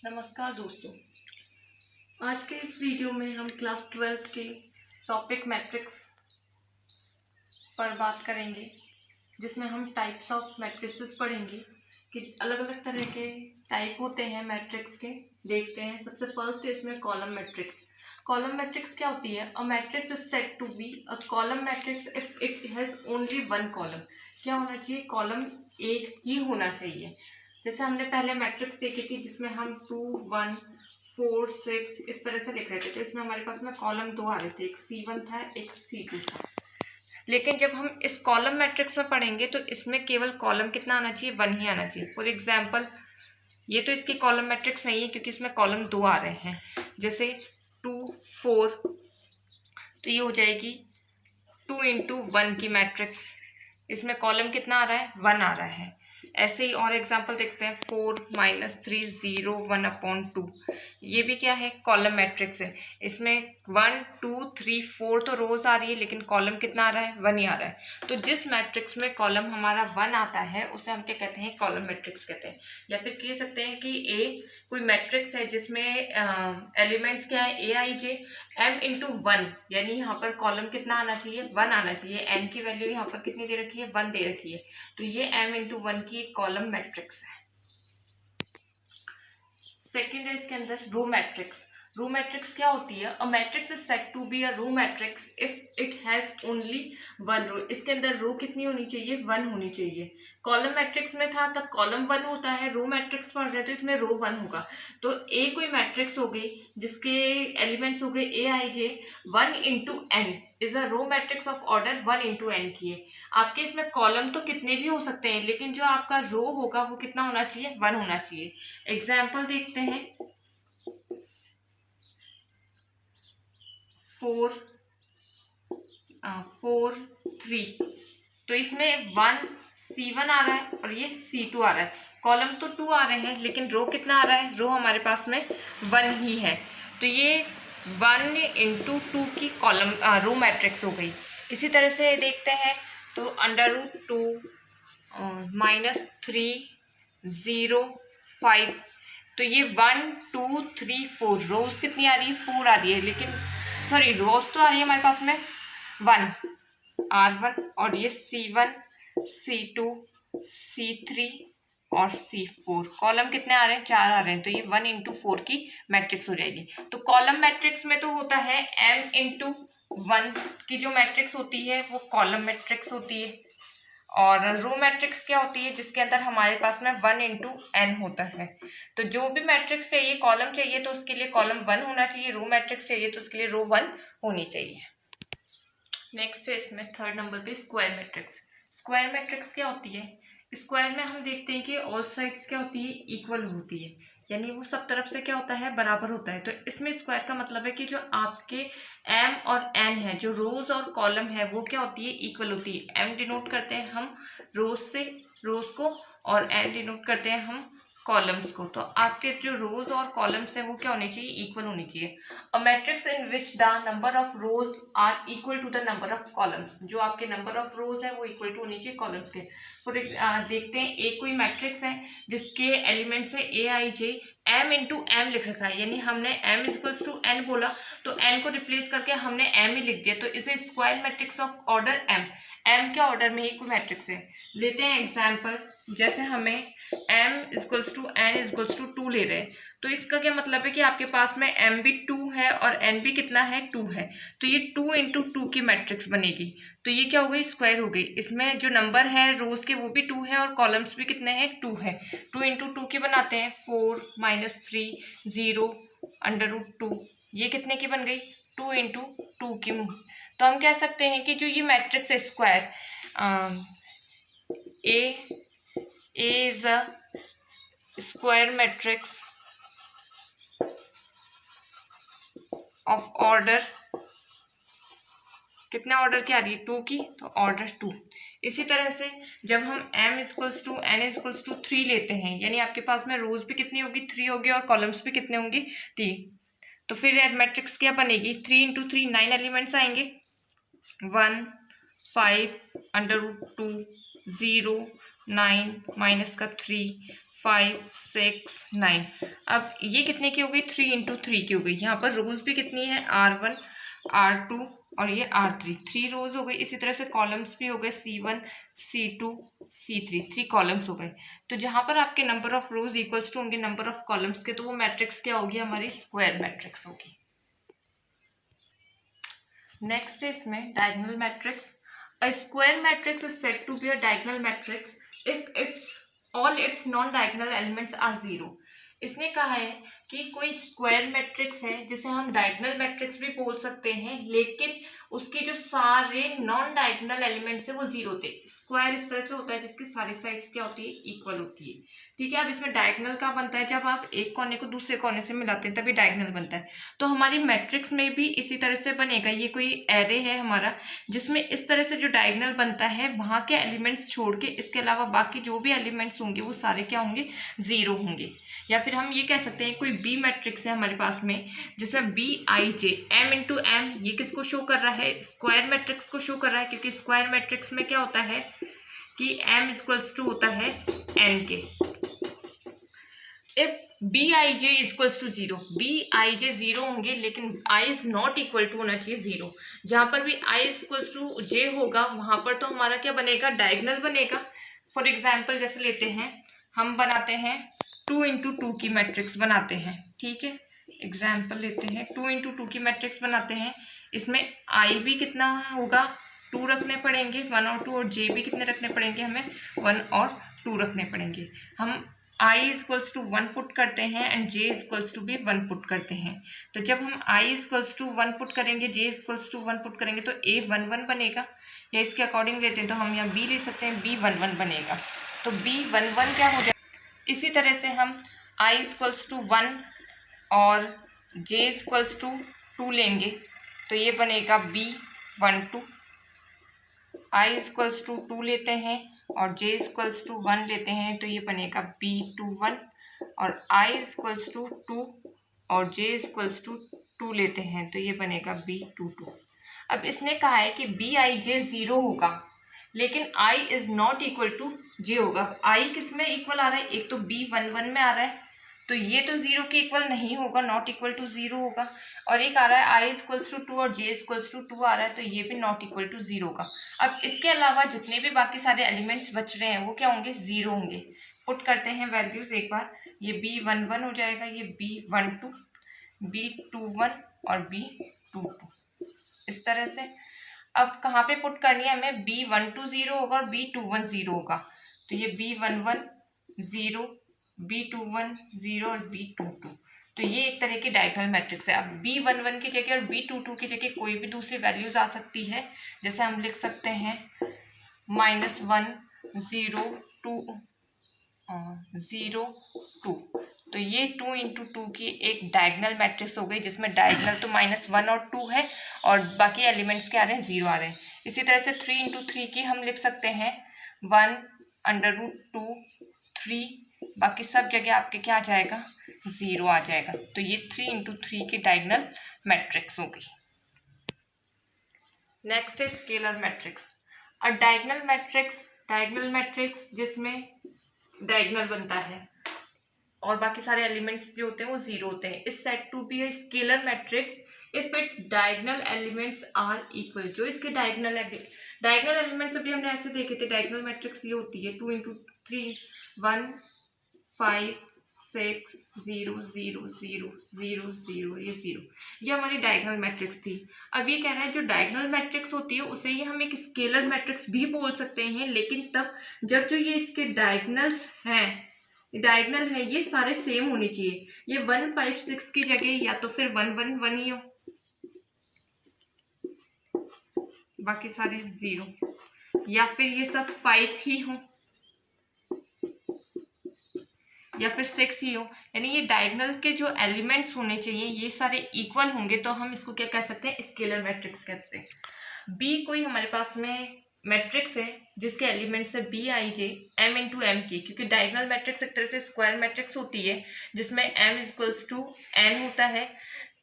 नमस्कार दोस्तों, आज के इस वीडियो में हम क्लास 12th के टॉपिक मैट्रिक्स पर बात करेंगे, जिसमें हम टाइप्स ऑफ मैट्रिसेस पढ़ेंगे कि अलग अलग तरह के टाइप होते हैं मैट्रिक्स के। देखते हैं, सबसे फर्स्ट इसमें कॉलम मैट्रिक्स। कॉलम मैट्रिक्स क्या होती है? A matrix is said to be a column matrix if it has only one column. क्या होना चाहिए? कॉलम एक ही होना चाहिए। जैसे हमने पहले मैट्रिक्स देखी थी जिसमें हम 2 1 4 6 इस तरह से लिख रहे थे, तो इसमें हमारे पास में कॉलम दो आ रहे थे, एक C1 था, एक C2 था। लेकिन जब हम इस कॉलम मैट्रिक्स में पढ़ेंगे तो इसमें केवल कॉलम कितना आना चाहिए? 1 ही आना चाहिए। फॉर एग्जाम्पल, ये तो इसकी कॉलम मैट्रिक्स नहीं है क्योंकि इसमें कॉलम दो आ रहे हैं। जैसे 2 4, तो ये हो जाएगी 2 × 1 की मैट्रिक्स। इसमें कॉलम कितना आ रहा है? 1 आ रहा है। ऐसे ही और एग्जांपल देखते हैं, 4 -3 0 1/2। ये भी क्या है? कॉलम मैट्रिक्स है। इसमें 1 2 3 4 तो रोज आ रही है, लेकिन कॉलम कितना आ रहा है? 1 ही आ रहा है। तो जिस मैट्रिक्स में कॉलम हमारा 1 आता है उसे हम क्या कहते हैं? कॉलम मैट्रिक्स कहते हैं। या फिर कह सकते हैं कि ए कोई मैट्रिक्स है जिसमें एलिमेंट्स क्या है? AIJ m × 1, यानी यहाँ पर कॉलम कितना आना चाहिए? 1 आना चाहिए। n की वैल्यू यहाँ पर कितनी दे रखी है? 1 दे रखी है। तो ये m × 1 की कॉलम मैट्रिक्स है। सेकेंड है इसके अंदर रो मैट्रिक्स। रो मैट्रिक्स क्या होती है? A matrix is said to be a row matrix if it has only one row. इसके अंदर रो कितनी होनी चाहिए? 1 होनी चाहिए। कॉलम मैट्रिक्स में था तब कॉलम 1 होता है, रो मैट्रिक्स पढ़ रहे तो इसमें रो 1 होगा। तो ए कोई मैट्रिक्स हो गई जिसके एलिमेंट्स हो गए AIJ 1 × n is a row matrix of order 1 × n की है। आपके इसमें कॉलम तो कितने भी हो सकते हैं, लेकिन जो आपका रो होगा वो कितना होना चाहिए? 1 होना चाहिए। एग्जाम्पल देखते हैं, 4 4 3, तो इसमें 1 C1 आ रहा है और ये C2 आ रहा है। कॉलम तो 2 आ रहे हैं, लेकिन रो कितना आ रहा है? रो हमारे पास में 1 ही है। तो ये 1 × 2 की कॉलम रो मैट्रिक्स हो गई। इसी तरह से देखते हैं, तो √2 -3 0 5, तो ये 1 2 3 4 रोज कितनी आ रही है? 4 आ रही है। लेकिन सॉरी, रोज तो आ रही है हमारे पास में 1 R1, और ये C1 C2 C3 और C4। कॉलम कितने आ रहे हैं? 4 आ रहे हैं। तो ये 1 × 4 की मैट्रिक्स हो जाएगी। तो कॉलम मैट्रिक्स में तो होता है m × 1 की जो मैट्रिक्स होती है वो कॉलम मैट्रिक्स होती है। और रो मैट्रिक्स क्या होती है? जिसके अंदर हमारे पास में 1 × n होता है। तो जो भी मैट्रिक्स चाहिए, कॉलम चाहिए तो उसके लिए कॉलम 1 होना चाहिए, रो मैट्रिक्स चाहिए तो उसके लिए रो 1 होनी चाहिए। नेक्स्ट है इसमें थर्ड नंबर पे स्क्वायर मैट्रिक्स। स्क्वायर मैट्रिक्स क्या होती है? स्क्वायर में हम देखते हैं कि ऑल साइड्स क्या होती है? इक्वल होती है, यानी वो सब तरफ से क्या होता है? बराबर होता है। तो इसमें स्क्वायर का मतलब है कि जो आपके m और n है, जो रोज और कॉलम है, वो क्या होती है? इक्वल होती है। m डिनोट करते हैं हम रोज को, और n डिनोट करते हैं हम कॉलम्स को। तो आपके जो रोज और कॉलम्स हैं वो क्या होने चाहिए? इक्वल होनी चाहिए। A matrix in which the number of rows are equal to the number of columns. जो आपके नंबर ऑफ रोज है वो इक्वल टू होनी चाहिए कॉलम्स के। देखते हैं, एक कोई मैट्रिक्स है जिसके एलिमेंट्स है AIJ m × m लिख रखा है, यानी हमने m = n बोला तो n को रिप्लेस करके हमने m ही लिख दिया। तो इसे square matrix of order m क्या ऑर्डर में ही कोई मैट्रिक्स है। लेते हैं एग्जाम्पल, जैसे हमें m = n = 2 ले रहे हैं, तो इसका क्या मतलब है कि आपके पास में m भी 2 है और n भी कितना है? 2 है। तो ये 2 × 2 की मैट्रिक्स बनेगी। तो ये क्या हो गई? स्क्वायर हो गई। इसमें जो नंबर है रोज के वो भी 2 है और कॉलम्स भी कितने हैं? 2 है। 2 × 2 की बनाते हैं, 4 -3 0 √2, ये कितने की बन गई? 2 × 2 की। तो हम कह सकते हैं कि जो ये मैट्रिक्स है square, A is a square matrix of order, कितने ऑर्डर की आ रही है? 2 की, तो ऑर्डर 2। इसी तरह से जब हम m = n = 3 लेते हैं, यानी आपके पास में रोज भी कितनी होगी? 3 होगी और कॉलम्स भी कितने होंगी? 3। तो फिर मैट्रिक्स क्या बनेगी? 3 × 3 9 एलिमेंट्स आएंगे, 1 5 √2 0 9 -3 5 6 9। अब ये कितने की हो गई, 3 इंटू 3 की हो गई। यहाँ पर रोज भी कितनी है, R1 R2 और ये R3, 3 रोज हो गई। इसी तरह से कॉलम्स भी हो गए, C1 C2 C3, 3 कॉलम्स हो गए। तो जहाँ पर आपके number of rows equals to होंगे नंबर ऑफ कॉलम्स के, तो वो मैट्रिक्स क्या होगी, हमारी स्क्वायर मैट्रिक्स होगी। नेक्स्ट है इसमें diagonal matrix. A square matrix is said to be a diagonal matrix if its all its non diagonal elements are zero. इसने कहा है कि कोई स्क्वायर मैट्रिक्स है जिसे हम डायगोनल मैट्रिक्स भी बोल सकते हैं, लेकिन उसके जो सारे नॉन डायगोनल एलिमेंट्स है वो जीरो थे। स्क्वायर इस तरह से होता है जिसकी सारी साइड्स क्या होती है, इक्वल होती है। ठीक है, अब इसमें डायगोनल का बनता है जब आप एक कोने को दूसरे कोने से मिलाते हैं तभी डायगोनल बनता है। तो हमारी मैट्रिक्स में भी इसी तरह से बनेगा। ये कोई एरे है हमारा जिसमें इस तरह से जो डायगोनल बनता है वहाँ के एलिमेंट्स छोड़ के इसके अलावा बाकी जो भी एलिमेंट्स होंगे वो सारे क्या होंगे, जीरो होंगे। या फिर हम ये कह सकते हैं कोई बी मैट्रिक्स है हमारे पास में जिसमें B I J M into M, ये किसको शो कर रहा है, स्क्वायर मैट्रिक्स को शो कर रहा है। क्योंकि स्क्वायर मैट्रिक्स में क्या होता है कि m इक्वल्स टू होता है n के। If B I J equals to zero, B I J zero होंगे लेकिन i is not equal to होना चाहिए जीरो। जहां पर भी i इक्वल्स टू j होगा वहां पर तो हमारा क्या बनेगा, डायगोनल बनेगा। फॉर एग्जाम्पल जैसे लेते हैं, हम बनाते हैं 2 इंटू 2 की मैट्रिक्स बनाते हैं। ठीक है, एग्जाम्पल लेते हैं 2 इंटू 2 की मैट्रिक्स बनाते हैं। इसमें i भी कितना होगा, 2 रखने पड़ेंगे, 1 और 2, और j भी कितने रखने पड़ेंगे, हमें 1 और 2 रखने पड़ेंगे। हम i इक्वल्स टू 1 पुट करते हैं एंड j इक्वल्स टू भी 1 पुट करते हैं। तो जब हम i इक्वल्स टू 1 पुट करेंगे, j इक्वल्स टू 1 पुट करेंगे तो a 1 1 बनेगा, या इसके अकॉर्डिंग लेते हैं तो हम यहाँ b ले सकते हैं, b 1 1 बनेगा। तो b 1 1 क्या हो जाएगा। इसी तरह से हम i इक्वल्स टू 1 और j इक्वल्स टू 2 लेंगे तो ये बनेगा b 1 2। i इक्वल्स टू 2 लेते हैं और j इक्वल्स टू 1 लेते हैं तो ये बनेगा b 2 1, और i इक्वल्स टू 2 और j इक्वल्स टू 2 लेते हैं तो ये बनेगा b 2 2। अब इसने कहा है कि b i j 0 होगा लेकिन i is not equal to j होगा। i किस में इक्वल आ रहा है, एक तो b 1 1 में आ रहा है तो ये तो जीरो के इक्वल नहीं होगा, नॉट इक्वल टू जीरो होगा। और एक आ रहा है i इक्वल्स टू 2 और j इक्वल्स टू 2 आ रहा है तो ये भी नॉट इक्वल टू जीरो होगा। अब इसके अलावा जितने भी बाकी सारे एलिमेंट्स बच रहे हैं वो क्या होंगे, जीरो होंगे। पुट करते हैं वैल्यूज एक बार, ये b 1 1 हो जाएगा, ये b 1 2, b 2 1 और b 2 2 इस तरह से। अब कहाँ पे पुट करनी है हमें, b 1 2 0 होगा और b 2 1 0 होगा तो ये b 1 1 0, b 2 1 0 और b 2 2। तो ये एक तरह की डायगोनल मैट्रिक्स है। अब b 1 1 की जगह और b 2 2 की जगह कोई भी दूसरी वैल्यूज आ सकती है, जैसे हम लिख सकते हैं -1 0 2 0 2। तो ये 2 इंटू 2 की एक डायगोनल मैट्रिक्स हो गई जिसमें डायगोनल तो -1 और 2 है और बाकी एलिमेंट्स के आ रहे हैं, 0 आ रहे हैं। इसी तरह से 3 इंटू 3 की हम लिख सकते हैं 1 √2 3, बाकी सब जगह आपके क्या आ जाएगा, 0 आ जाएगा। तो ये 3 इंटू 3 की डायगोनल मैट्रिक्स हो गई। नेक्स्ट है स्केलर मैट्रिक्स। और डायगोनल मैट्रिक्स जिसमें डायगोनल बनता है और बाकी सारे एलिमेंट्स जो होते हैं वो 0 होते हैं, is said to be a scalar matrix if its diagonal elements are equal. जो इसके डायगोनल एलिमेंट्स अभी हमने ऐसे देखे थे, डायगोनल मैट्रिक्स ये होती है 2 इंटू 3 1 5 6 0 0 0 0 0 ये 0, ये हमारी डायगोनल मैट्रिक्स थी। अब ये कह रहा है जो डायगोनल मैट्रिक्स होती है उसे ही हम एक स्केलर मैट्रिक्स भी बोल सकते हैं, लेकिन तब जब जो ये इसके डायगोनल्स हैं, डायगोनल है ये सारे सेम होने चाहिए। ये 1 5 6 की जगह या तो फिर 1 1 1 ही हो, बाकी सारे 0, या फिर ये सब 5 ही हो या फिर 6 ही हो। यानी ये डायगोनल के जो एलिमेंट्स होने चाहिए ये सारे इक्वल होंगे तो हम इसको क्या कह सकते हैं, स्केलर मैट्रिक्स कहते हैं। बी कोई हमारे पास में मैट्रिक्स है जिसके एलिमेंट्स है B I J M into M की, क्योंकि डायगोनल मैट्रिक्स एक तरह से स्क्वायर मैट्रिक्स होती है जिसमें एम इक्वल्स टू एन होता है।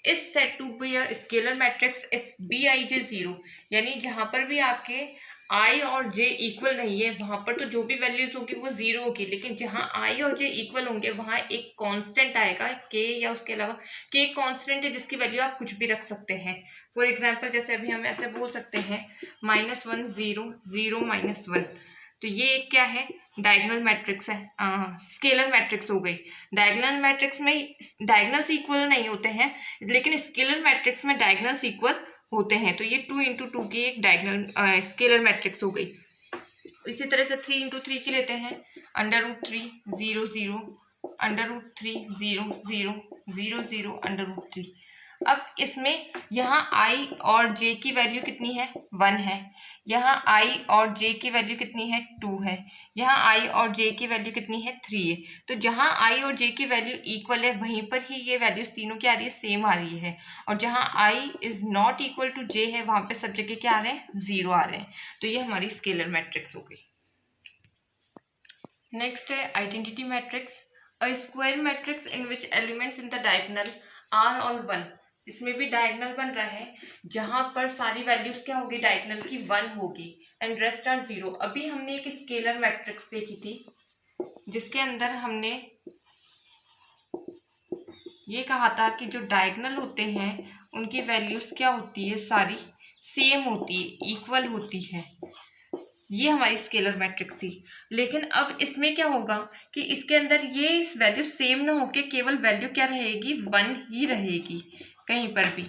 Is set to be a scalar matrix if B I J 0, यानी जहाँ पर भी आपके आई और जे इक्वल नहीं है वहां पर तो जो भी वैल्यूज होगी वो जीरो होगी, लेकिन जहां आई और जे इक्वल होंगे वहां एक कांस्टेंट आएगा के, या उसके अलावा के एक कांस्टेंट है जिसकी वैल्यू आप कुछ भी रख सकते हैं। फॉर एग्जांपल जैसे अभी हम ऐसे बोल सकते हैं -1 0 0 -1, तो ये एक क्या है, डायगोनल मैट्रिक्स है, स्केलर मैट्रिक्स हो गई। डायगोनल मैट्रिक्स में डायगोनल्स इक्वल नहीं होते हैं, लेकिन स्केलर मैट्रिक्स में डायगोनल्स इक्वल होते हैं, तो ये 2 × 2 की एक डायगोनल स्केलर मैट्रिक्स हो गई। इसी तरह से 3 × 3 की लेते हैं, √3 0 0 √3 0 0 0 0 √3। अब इसमें यहाँ i और j की वैल्यू कितनी है, 1 है। यहाँ i और j की वैल्यू कितनी है, 2 है। यहाँ i और j की वैल्यू कितनी है, 3 है। तो जहाँ i और j की वैल्यू इक्वल है वहीं पर ही ये वैल्यूज तीनों की आ रही है, सेम आ रही है। और जहाँ i is not equal to j है वहां पे सब जगह क्या आ रहे हैं, 0 आ रहे हैं। तो ये हमारी स्केलर मैट्रिक्स हो गई। नेक्स्ट है identity matrix, a square matrix in which elements in the diagonal are all 1। इसमें भी डायगोनल बन रहा है जहां पर सारी वैल्यूज क्या होगी, डायगोनल की 1 होगी एंड रेस्ट आर 0। अभी हमने एक स्केलर मैट्रिक्स देखी थी जिसके अंदर हमने ये कहा था कि जो डायगोनल होते हैं उनकी वैल्यूज क्या होती है, सारी सेम होती है, इक्वल होती है। ये हमारी स्केलर मैट्रिक्स थी। लेकिन अब इसमें क्या होगा कि इसके अंदर ये वैल्यू सेम ना होके केवल वैल्यू क्या रहेगी, 1 ही रहेगी कहीं पर भी।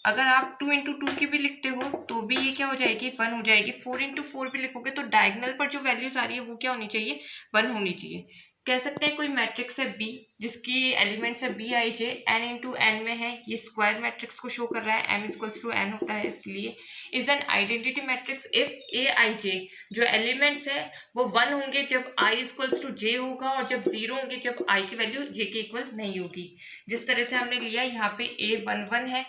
अगर आप 2 × 2 की भी लिखते हो तो भी ये क्या हो जाएगी, 1 हो जाएगी। 4 × 4 भी लिखोगे तो डायगोनल पर जो वैल्यूज आ रही है वो क्या होनी चाहिए, 1 होनी चाहिए। कह सकते हैं कोई मैट्रिक्स है B जिसकी एलिमेंट्स है Bij, n × n में है, ये स्क्वायर मैट्रिक्स को शो कर रहा है, m = n होता है, इसलिए is an identity matrix if Aij जो एलिमेंट्स है वो 1 होंगे जब i = j होगा, और जब 0 होंगे जब i की वैल्यू j के इक्वल नहीं होगी। जिस तरह से हमने लिया यहाँ पे A11 है,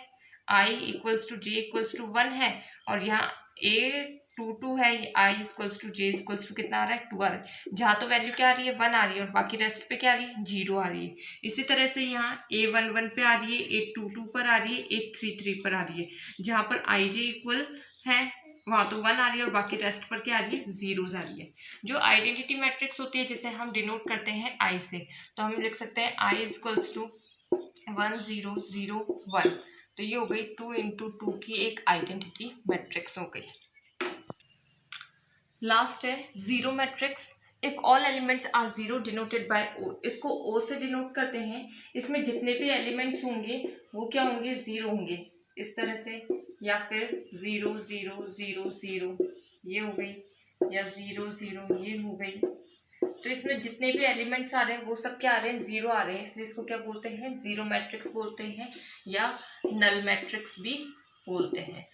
i = j = 1 है, और यहाँ A22 है, i = j = कितना आ रहा है, 2 आ रहा है। जहाँ तो वैल्यू क्या आ रही है, 1 आ रही है, और बाकी रेस्ट पे क्या आ रही है, 0 आ रही है। इसी तरह से यहाँ A11 पे आ रही है, A22 पर आ रही है, A33 पर आ रही है। जहाँ पर ij इक्वल है वहाँ तो 1 आ रही है, और बाकी रेस्ट पर क्या आ रही है, 0 आ रही है। जो आइडेंटिटी मैट्रिक्स होती है जिसे हम डिनोट करते हैं i से, तो हम लिख सकते हैं i = 1 0 0 1। तो ये हो गई 2 × 2 की एक आइडेंटिटी मैट्रिक्स हो गई। लास्ट है zero matrix, if all elements are zero denoted by O. इसको ओ से डिनोट करते हैं। इसमें जितने भी एलिमेंट्स होंगे वो क्या होंगे, 0 होंगे, इस तरह से, या फिर 0 0 0 0 ये हो गई, या 0 0 ये हो गई। तो इसमें जितने भी एलिमेंट्स आ रहे हैं वो सब क्या आ रहे हैं, 0 आ रहे हैं, इसलिए इसको क्या बोलते हैं, जीरो मैट्रिक्स बोलते हैं, या नल मैट्रिक्स भी बोलते हैं।